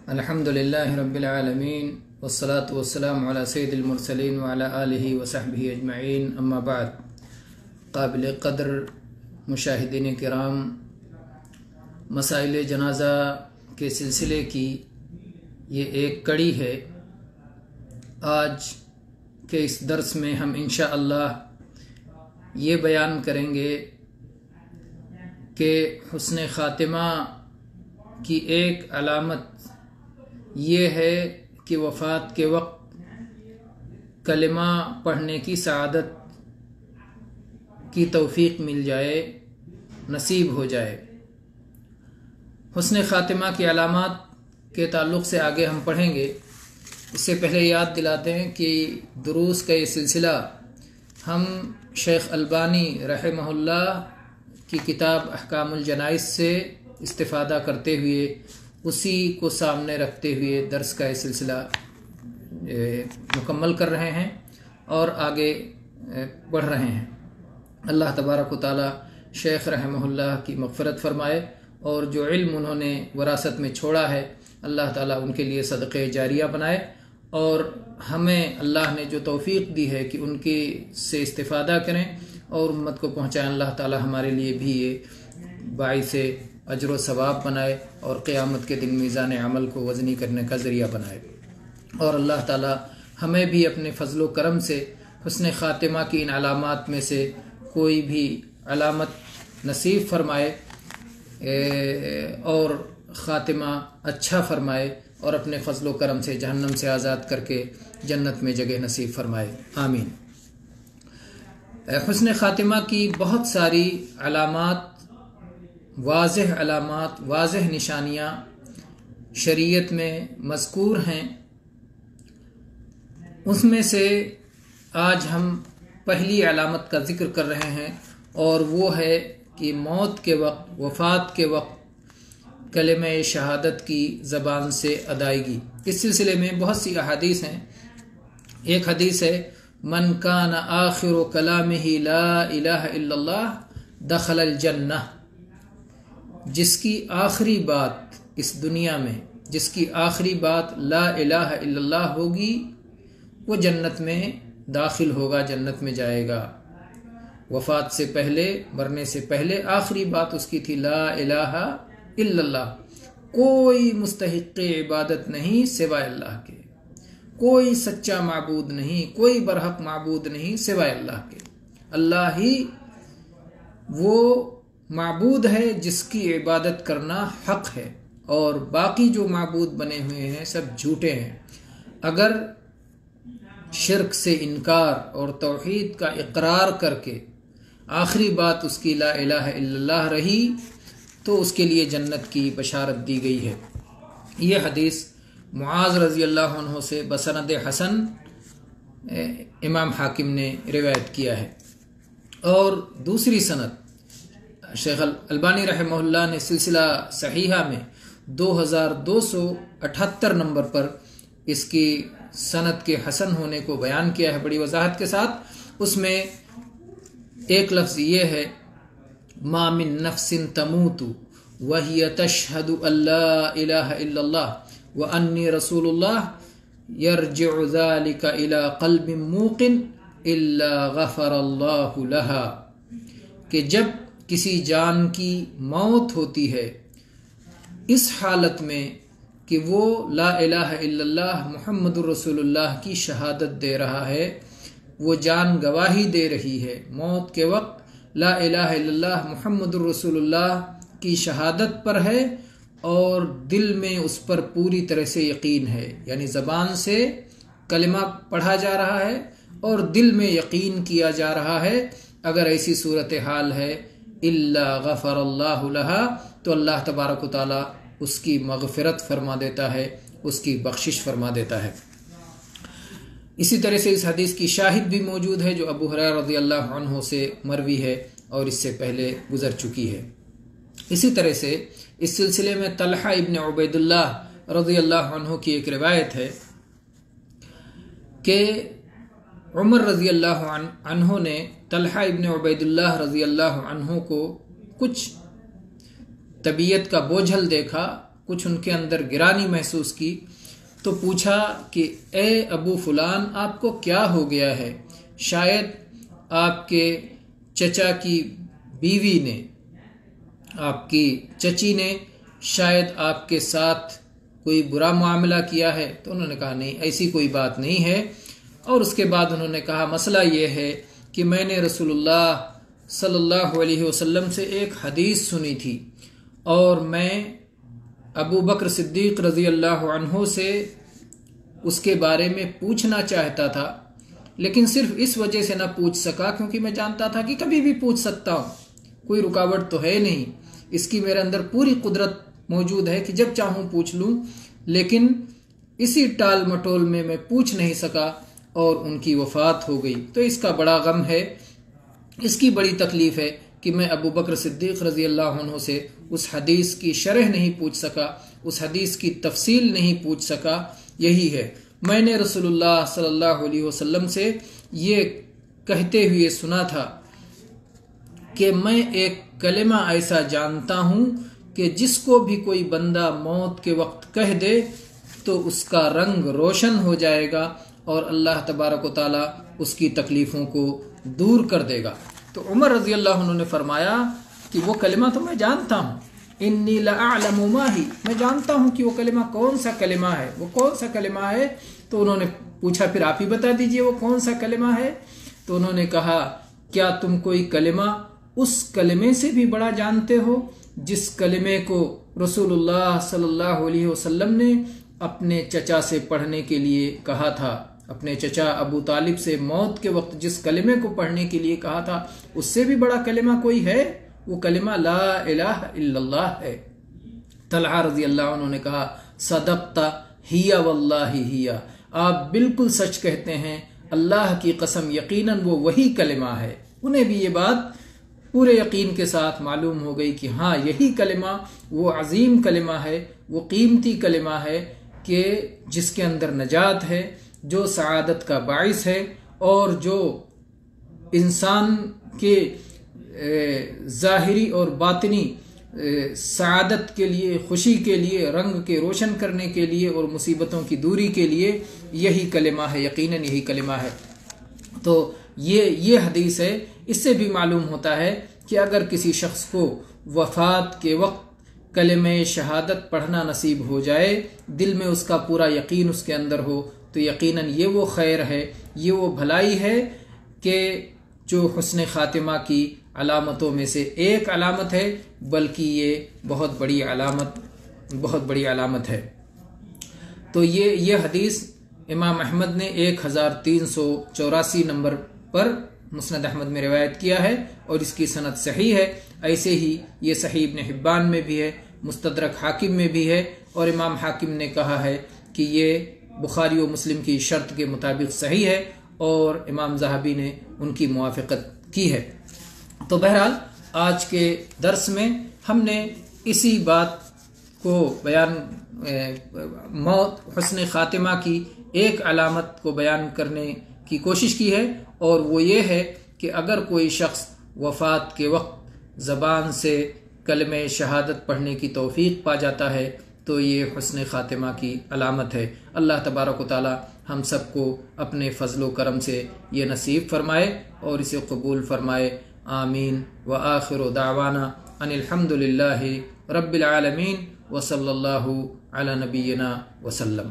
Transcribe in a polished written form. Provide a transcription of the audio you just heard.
الحمدللہ رب العالمین والصلاة والسلام علی سید المرسلین وعلی آلہ وصحبہ اجمعین، اما بعد۔ قابل قدر مشاہدین کرام، مسائل جنازہ کے سلسلے کی یہ ایک کڑی ہے۔ آج کے اس درس میں ہم انشاءاللہ یہ بیان کریں گے کہ حسن خاتمہ کی ایک علامت یہ ہے کہ وفات کے وقت کلمہ پڑھنے کی سعادت کی توفیق مل جائے، نصیب ہو جائے۔ حسن خاتمہ کی علامات کے تعلق سے آگے ہم پڑھیں گے۔ اس سے پہلے یاد دلاتے ہیں کہ دروس کا یہ سلسلہ ہم شیخ البانی رحمہ اللہ کی کتاب احکام الجنائز سے استفادہ کرتے ہوئے اسی کو سامنے رکھتے ہوئے درس کا یہ سلسلہ مکمل کر رہے ہیں اور آگے بڑھ رہے ہیں۔ اللہ تبارک و تعالی شیخ رحمہ اللہ کی مغفرت فرمائے، اور جو علم انہوں نے وراثت میں چھوڑا ہے اللہ تعالیٰ ان کے لیے صدقہ جاریہ بنائے، اور ہمیں اللہ نے جو توفیق دی ہے کہ ان کے سے استفادہ کریں اور امت کو پہنچائیں، اللہ تعالیٰ ہمارے لیے بھی یہ باعث اجر و ثواب بنائے اور قیامت کے دن میزان عمل کو وزنی کرنے کا ذریعہ بنائے، اور اللہ تعالیٰ ہمیں بھی اپنے فضل و کرم سے حسن خاتمہ کی ان علامات میں سے کوئی بھی علامت نصیب فرمائے اور خاتمہ اچھا فرمائے، اور اپنے فضل و کرم سے جہنم سے آزاد کر کے جنت میں جگہ نصیب فرمائے، آمین۔ حسن خاتمہ کی بہت ساری علامات، واضح نشانیاں شریعت میں مذکور ہیں۔ اس میں سے آج ہم پہلی علامت کا ذکر کر رہے ہیں، اور وہ ہے کہ موت کے وقت، وفات کے وقت کلمہ شہادت کی زبان سے ادائیگی۔ اس سلسلے میں بہت سی احادیث ہیں۔ ایک حدیث ہے، من کان آخر کلامہ لا الہ الا اللہ دخل الجنہ، جس کی آخری بات اس دنیا میں، جس کی آخری بات لا الہ الا اللہ ہوگی، وہ جنت میں داخل ہوگا، جنت میں جائے گا۔ وفات سے پہلے، مرنے سے پہلے آخری بات اس کی تھی لا الہ الا اللہ، کوئی مستحق عبادت نہیں سوائے اللہ کے، کوئی سچا معبود نہیں، کوئی برحق معبود نہیں سوائے اللہ کے۔ اللہ ہی وہ معبود ہے جس کی عبادت کرنا حق ہے، اور باقی جو معبود بنے ہوئے ہیں سب جھوٹے ہیں۔ اگر شرک سے انکار اور توحید کا اقرار کر کے آخری بات اس کی لا الہ الا اللہ رہی تو اس کے لیے جنت کی بشارت دی گئی ہے۔ یہ حدیث معاذ رضی اللہ عنہ سے بسند حسن امام حاکم نے روایت کیا ہے، اور دوسری سند شیخ البانی رحمہ اللہ نے سلسلہ صحیحہ میں 2278 نمبر پر اس کی سند کے حسن ہونے کو بیان کیا ہے بڑی وضاحت کے ساتھ۔ اس میں ایک لفظ یہ ہے، ما من نفس تموت وہی تشہد ان لا الہ الا اللہ وانی رسول اللہ یرجع ذلک الى قلب موقن الا غفر اللہ لہا، کہ جب کسی جان کی موت ہوتی ہے اس حالت میں کہ وہ لا الہ الا اللہ محمد الرسول اللہ کی شہادت دے رہا ہے، وہ جان گواہی دے رہی ہے، موت کے وقت لا الہ الا اللہ محمد الرسول اللہ کی شہادت پر ہے، اور دل میں اس پر پوری طرح سے یقین ہے، یعنی زبان سے کلمہ پڑھا جا رہا ہے اور دل میں یقین کیا جا رہا ہے۔ اگر ایسی صورتحال ہے الا غفر اللہ لہا، تو اللہ تبارک و تعالی اس کی مغفرت فرما دیتا ہے، اس کی بخشش فرما دیتا ہے۔ اسی طرح سے اس حدیث کی شاہد بھی موجود ہے جو ابو ہریرہ رضی اللہ عنہ سے مروی ہے اور اس سے پہلے گزر چکی ہے۔ اسی طرح سے اس سلسلے میں طلحہ ابن عبید اللہ رضی اللہ عنہ کی ایک روایت ہے کہ عمر رضی اللہ عنہ نے طلحہ ابن عبید اللہ رضی اللہ عنہ کو کچھ طبیعت کا بوجھل دیکھا، کچھ ان کے اندر گرانی محسوس کی تو پوچھا کہ اے ابو فلان آپ کو کیا ہو گیا ہے؟ شاید آپ کے چچا کی بیوی نے، آپ کی چچی نے شاید آپ کے ساتھ کوئی برا معاملہ کیا ہے۔ تو انہوں نے کہا نہیں، ایسی کوئی بات نہیں ہے۔ اور اس کے بعد انہوں نے کہا مسئلہ یہ ہے کہ میں نے رسول اللہ صلی اللہ علیہ وسلم سے ایک حدیث سنی تھی اور میں ابو بکر صدیق رضی اللہ عنہ سے اس کے بارے میں پوچھنا چاہتا تھا، لیکن صرف اس وجہ سے نہ پوچھ سکا کیونکہ میں جانتا تھا کہ کبھی بھی پوچھ سکتا ہوں، کوئی رکاوٹ تو ہے نہیں، اس کی میرے اندر پوری قدرت موجود ہے کہ جب چاہوں پوچھ لوں، لیکن اسی ٹال مٹول میں پوچھ نہیں سکا اور ان کی وفات ہو گئی۔ تو اس کا بڑا غم ہے، اس کی بڑی تکلیف ہے کہ میں ابو بکر صدیق رضی اللہ عنہ سے اس حدیث کی شرح نہیں پوچھ سکا، اس حدیث کی تفصیل نہیں پوچھ سکا۔ یہی ہے، میں نے رسول اللہ صلی اللہ علیہ وسلم سے یہ کہتے ہوئے سنا تھا کہ میں ایک کلمہ ایسا جانتا ہوں کہ جس کو بھی کوئی بندہ موت کے وقت کہہ دے تو اس کا رنگ روشن ہو جائے گا اور اللہ تبارک و تعالی اس کی تکلیفوں کو دور کر دے گا۔ تو عمر رضی اللہ عنہ نے فرمایا کہ وہ کلمہ تو میں جانتا ہوں، انی لأعلم ما ہی، میں جانتا ہوں کہ وہ کلمہ کون سا کلمہ ہے، وہ کون سا کلمہ ہے۔ تو انہوں نے پوچھا پھر آپ ہی بتا دیجئے وہ کون سا کلمہ ہے۔ تو انہوں نے کہا کیا تم کوئی کلمہ اس کلمے سے بھی بڑا جانتے ہو جس کلمے کو رسول اللہ صلی اللہ علیہ وسلم نے اپنے چچا سے پڑھنے کے لیے کہا تھا، اپنے چچا ابو طالب سے موت کے وقت جس کلمے کو پڑھنے کے لیے کہا تھا اس سے بھی بڑا کلمہ کوئی ہے؟ وہ کلمہ لا الہ الا اللہ ہے۔ طلحہ رضی اللہ عنہ نے کہا صدقت ہی واللہ ہی، آپ بالکل سچ کہتے ہیں، اللہ کی قسم یقیناً وہ وہی کلمہ ہے۔ انہیں بھی یہ بات پورے یقین کے ساتھ معلوم ہو گئی کہ ہاں یہی کلمہ وہ عظیم کلمہ ہے، وہ قیمتی کلمہ ہے کہ جس کے اندر نجات ہے، جو سعادت کا باعث ہے اور جو انسان کے ظاہری اور باطنی سعادت کے لیے، خوشی کے لیے، رنگ کے روشن کرنے کے لیے اور مصیبتوں کی دوری کے لیے یہی کلمہ ہے، یقیناً یہی کلمہ ہے۔ تو یہ حدیث ہے، اس سے بھی معلوم ہوتا ہے کہ اگر کسی شخص کو وفات کے وقت کلمہ شہادت پڑھنا نصیب ہو جائے، دل میں اس کا پورا یقین اس کے اندر ہو، تو یقیناً یہ وہ خیر ہے، یہ وہ بھلائی ہے کہ جو حسن خاتمہ کی علامتوں میں سے ایک علامت ہے، بلکہ یہ بہت بڑی علامت ہے۔ تو یہ حدیث امام احمد نے 1384 نمبر پر مسند احمد میں روایت کیا ہے اور اس کی سند صحیح ہے۔ ایسے ہی یہ صحیح ابن حبان میں بھی ہے، مستدرک حاکم میں بھی ہے، اور امام حاکم نے کہا ہے کہ یہ بخاری و مسلم کی شرط کے مطابق صحیح ہے، اور امام ذہبی نے ان کی موافقت کی ہے۔ تو بہرحال آج کے درس میں ہم نے اسی بات کو بیان، موت حسن خاتمہ کی ایک علامت کو بیان کرنے کی کوشش کی ہے، اور وہ یہ ہے کہ اگر کوئی شخص وفات کے وقت زبان سے کلمہ شہادت پڑھنے کی توفیق پا جاتا ہے تو یہ حسن خاتمہ کی علامت ہے۔ اللہ تبارک و تعالی ہم سب کو اپنے فضل و کرم سے یہ نصیب فرمائے اور اسے قبول فرمائے، آمین۔ وآخر دعوانا ان الحمد للہ رب العالمین وصلی اللہ علی نبینا وسلم۔